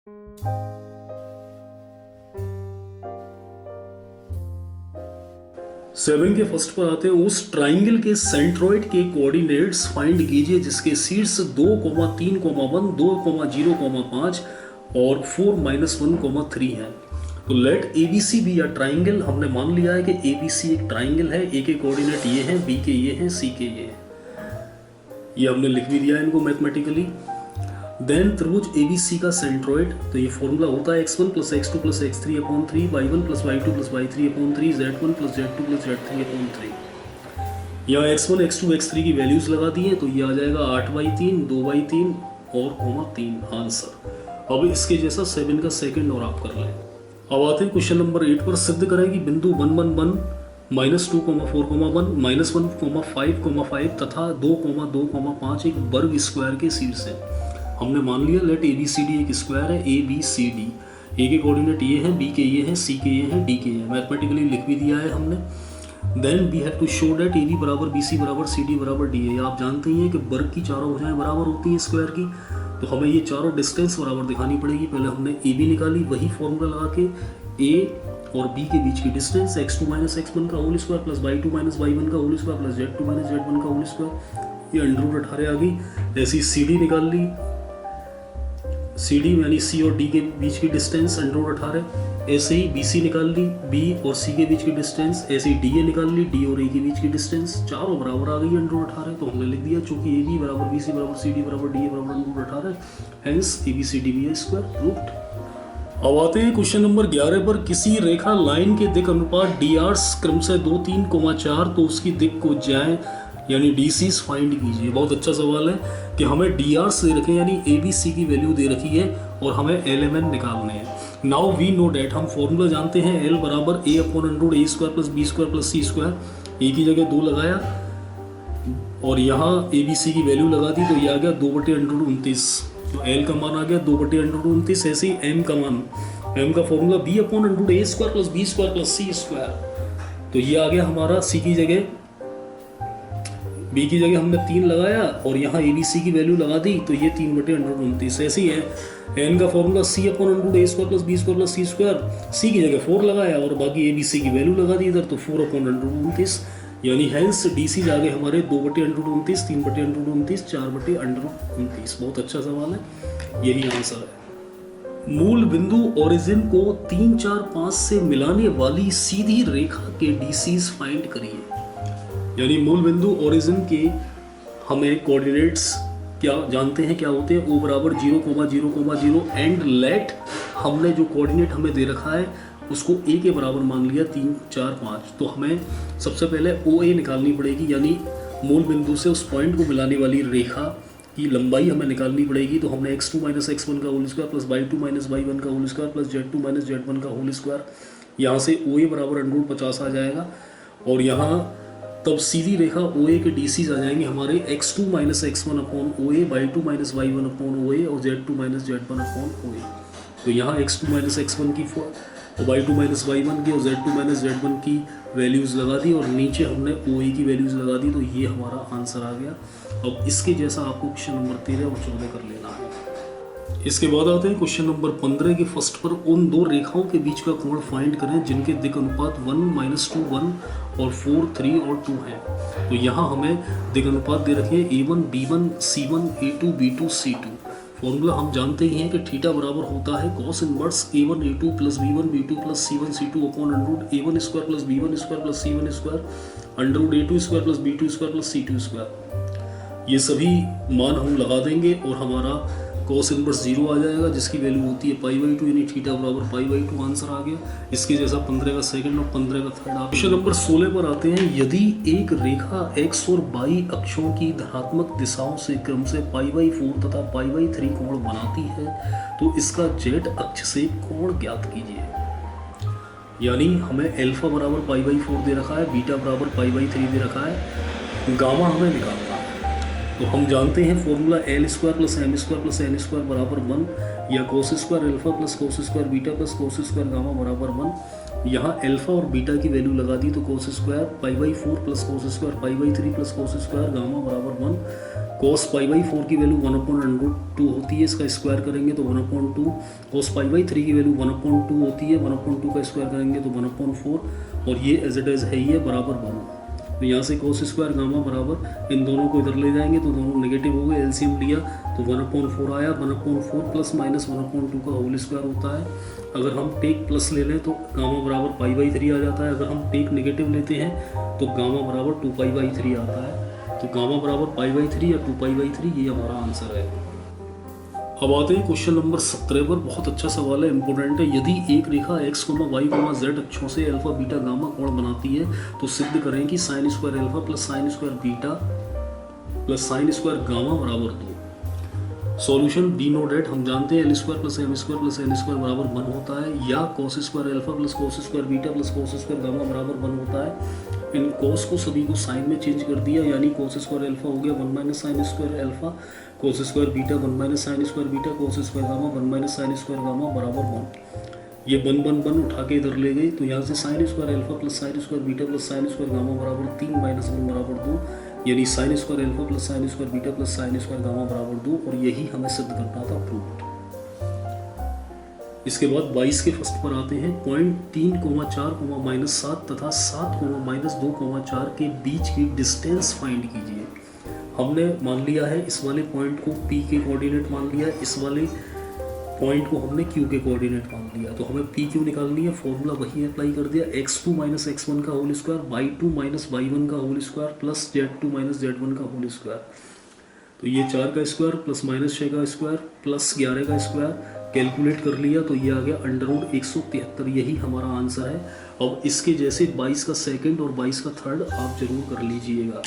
7 के फर्स्ट पर आते हैं। उस ट्राइंगल के सेंट्रोइड के कोऑर्डिनेट्स फाइंड कीजिए जिसके शीर्ष 2,3,1, 2,0,5 और 4-1,3 है। तो लेट ABC भी या ट्राइंगल, हमने मान लिया है कि ABC एक ट्राइंगल है। A के कोऑर्डिनेट ये हैं, B के ये हैं, C के ये हैं। ये हमने लिख भी दिया है इनको मैथमेटिकली। देन त्रिभुज ABC का सेंट्रोइड, तो ये फॉर्मूला होता है x1 + x2 + x3/3, y1 + y2 + y3/3, z1 + z2 + z3/3। यहाँ x1, x2, x3 की वैल्यूज लगा दी हैं, तो ये आ जाएगा 8/3, 2/3 और 3 आंसर। अब इसके जैसा 7 का सेकंड और आप कर लें। अब आते हैं क्वेश्चन नंबर 8 पर। सिद्ध करें कि बिंदु 1, 1, 1, -2,4,1, -1,5,5 तथा 2,2,5 एक वर्ग स्क्वायर के शीर्ष है। हमने मान लिया लेट ABCD एक स्क्वायर है। ABCD, A के कोऑर्डिनेट ये हैं, B के ये हैं, C के ये हैं, D के ये हैं। मैथमेटिकली लिख भी दिया है हमने। Then we have to show that AB बराबर BC बराबर CD बराबर DA। आप जानते ही हैं कि वर्ग की चारों भुजाएं बराबर होती हैं स्क्वायर की, तो हमें ये चारों डिस्टेंस बराबर दिखानी पड़ेगी। पहले हमने AB निकाली, वही फॉर्मूला लगा के A और B के बीच की डिस्टेंस x2 - x1 का whole square plus y2 - y1 का whole square plus z2 - z1 का होल स्क्वायर, ये √18 आ गई। ऐसी CD निकाल ली, CD यानी C और D के बीच की डिस्टेंस √18। ऐसे ही BC निकाल ली, B और C के बीच की डिस्टेंस। ऐसे ही DA निकाल ली, D और A के बीच की डिस्टेंस। चारों बराबर आ गई √18, तो हमने लिख दिया चूंकि AB बराबर BC बराबर CD बराबर DA बराबर √18, हेंस ABCD भी स्क्वायर रूट। अब आते हैं क्वेश्चन नंबर 11 पर। किसी रेखा लाइन के दिक अनुपात DRs क्रमशः 2, 3, 4 तो उसकी दिक को जाए यानी DCs फाइंड कीजिए। बहुत अच्छा सवाल है कि हमें DRs दे रखे हैं यानी ABC की वैल्यू दे रखी है और हमें LMN निकालने हैं। नाउ वी नो डेट, हम फॉर्मूला जानते हैं L बराबर A/√A² + B² + C²। A की जगह 2 लगाया और यहाँ ABC की वैल्यू लगा दी, तो ये आ गया 2/√29। तो L का मान आ गया 2/√29। ऐसे ही M का मान, M का फॉर्मूला B/√A² + B² + C²। तो ये आ गया हमारा C की जगह, B की जगह हमने 3 लगाया और यहाँ ABC की वैल्यू लगा दी, तो ये 3/√29। ऐसे ही है N का formula C/√A² + B² + C²। C की जगह 4 लगाया और बाकी ABC की वैल्यू लगा दी इधर, तो 4/√29 यानी हेंस DC आ गए हमारे 2/√29, 3/√29, 4/√29। बहुत अच्छा सवाल है, यही आंसर है। मूल बिंदु ओरिजिन को 3, 4, 5 से मिलाने वाली सीधी रेखा के DCs फाइंड करिए। यानी मूल बिंदु ओरिजिन के हमें कोऑर्डिनेट्स क्या जानते हैं, क्या होते हैं। O बराबर 0,0,0 एंड लेट, हमने जो कोऑर्डिनेट हमें दे रखा है उसको A के बराबर मान लिया 3, 4, 5। तो हमें सबसे पहले OA निकालनी पड़ेगी, यानी मूल बिंदु से उस पॉइंट को मिलाने वाली रेखा की लंबाई हमें निकालनी पड़ेगी। तो हमने x2 - x1 का whole square plus y2 - y1 का whole square plus z2 - z1 का होल स्क्वायर, यहाँ से OA बराबर √50 आ जाएगा। और यहाँ तब सीधी रेखा OA के DCs आ जाएंगे हमारे x2 - x1/OA, y2 - y1/OA और z2 - z1/OA। तो यहाँ x2 - x1 की y2 - y1 की और z2 - z1 की वैल्यूज़ लगा दी और नीचे हमने OA की वैल्यूज़ लगा दी, तो ये हमारा आंसर आ गया। अब इसके जैसा आपको क्वेश्चन नंबर 13 और 14 कर लेना है। इसके बाद आते हैं क्वेश्चन नंबर 15 के फर्स्ट पर। उन दो रेखाओं के बीच का कोण फाइंड करें जिनके दिक अनुपात 1, -2, 1 और 4, 3 और 2 है। तो यहाँ हमें दिक अनुपात दे रखे हैं A1, B1, C1, A2, B2, C2। Formula हम जानते ही हैं कि थीटा बराबर होता है cos inverse A1 A2 + B1 B2 + C1 C2 upon √A1² + B1² + C1² √A2² + B2² + C2²। ये सभी मान हम लगा देंगे और हमारा cos इनवर्स 0 आ जाएगा, जिसकी वैल्यू होती है π/2 यानी थीटा बराबर π/2। आंसर आ गया। इसके जैसा 15 का सेकंड और 15 का थर्ड। क्वेश्चन नंबर 16 पर आते हैं। यदि एक रेखा x और y अक्षों की धनात्मक दिशाओं से क्रमशः π/4 तथा π/3 कोण बनाती है तो इसका z अक्ष से कोण ज्ञात कीजिए। यानी हमें अल्फा बराबर π/4 दे रखा है, बीटा बराबर π/3 दे रखा है, गामा हमें निकालना है। तो हम जानते हैं फॉर्मूला L² + M² + N² बराबर 1 या cos² alpha plus cos² beta plus cos² gamma बराबर 1। यहाँ अल्फा और बीटा की वैल्यू लगा दी तो cos square pi by 4 plus cos square pi by 3 plus cos square gamma बराबर 1। कोस पाई बाई 4 की वैल्यू 1/√2 होती है, इसका स्क्वायर करेंगे तो 1/2। कोस पाई बाई 3 की वैल्यू 1/2 होती है, 1/2 का स्क्वायर करेंगे तो 1/4 और ये एज इट इज है ही है बराबर 1। तो यहाँ से कोस स्क्वायर गामा बराबर इन दोनों को इधर ले जाएंगे तो दोनों नेगेटिव हो गए, एलसीएम लिया तो 1/4 आया। 1/4 प्लस माइनस 1/2 का होल स्क्वायर होता है। अगर हम टेक प्लस ले लें तो गामा बराबर पाई बाई 3 आ जाता है। अगर हम टेक नेगेटिव लेते हैं तो गामा बराबर 2 पाई बाई 3 आता है। तो गामा बराबर पाई बाई 3 या 2 पाई बाई 3 ये हमारा आंसर है। अब आते हैं क्वेश्चन नंबर 17 पर। बहुत अच्छा सवाल है, इंपॉर्टेंट है। यदि एक रेखा x, y, z अक्षों से अल्फा बीटा गामा कोण बनाती है तो सिद्ध करें कि sine square alpha plus sine square beta plus sine square gamma बराबर 2। सॉल्यूशन बी नो डेट हम जानते हैं L square plus M square plus N square बराबर 1 होता है, या cos square alpha plus cos square beta plus cos square gamma बराबर 1 होता है। इन कोस को सभी को साइन में चेंज कर दिया, यानी कोस स्क्वायर अल्फा हो गया 1 माइनस साइन स्क्वायर अल्फा, कोस square beta 1 minus sign square beta, कोस square gamma 1 minus sign square gamma बराबर 1। ये 1 उठा के इधर ले गई तो यहाँ से sign square alpha plus sine square beta plus sine square gamma बराबर 3 माइनस 1 बराबर 2, यानी sign square alpha plus sine square beta plus sine square gamma बराबर 2, और यही हमें सिद्ध करना था, प्रूव्ड। इसके बाद 22 के फर्स्ट पर आते हैं। पॉइंट 3,4, -7 तथा 7,-2,4 के बीच की डिस्टेंस फाइंड कीजिए। हमने मान लिया है इस वाले पॉइंट को P के कोऑर्डिनेट मान लिया, इस वाले पॉइंट को हमने Q के कोऑर्डिनेट मान लिया। तो हमें PQ निकालनी है, फॉर्मूला वही अप्लाई कर दिया, x2 माइनस x1 का whole square, y2 minus y1 का whole square plus z2 minus z1 का होल स्क्वायर। तो ये 4 का स्क्वायर प्लस माइनस 6 का स्क्वायर प्लस 11 का स्क्वायर कैलकुलेट कर लिया तो ये आ गया √173। यही हमारा आंसर है। अब इसके जैसे 22 का सेकंड और 22 का थर्ड आप जरूर कर लीजिएगा।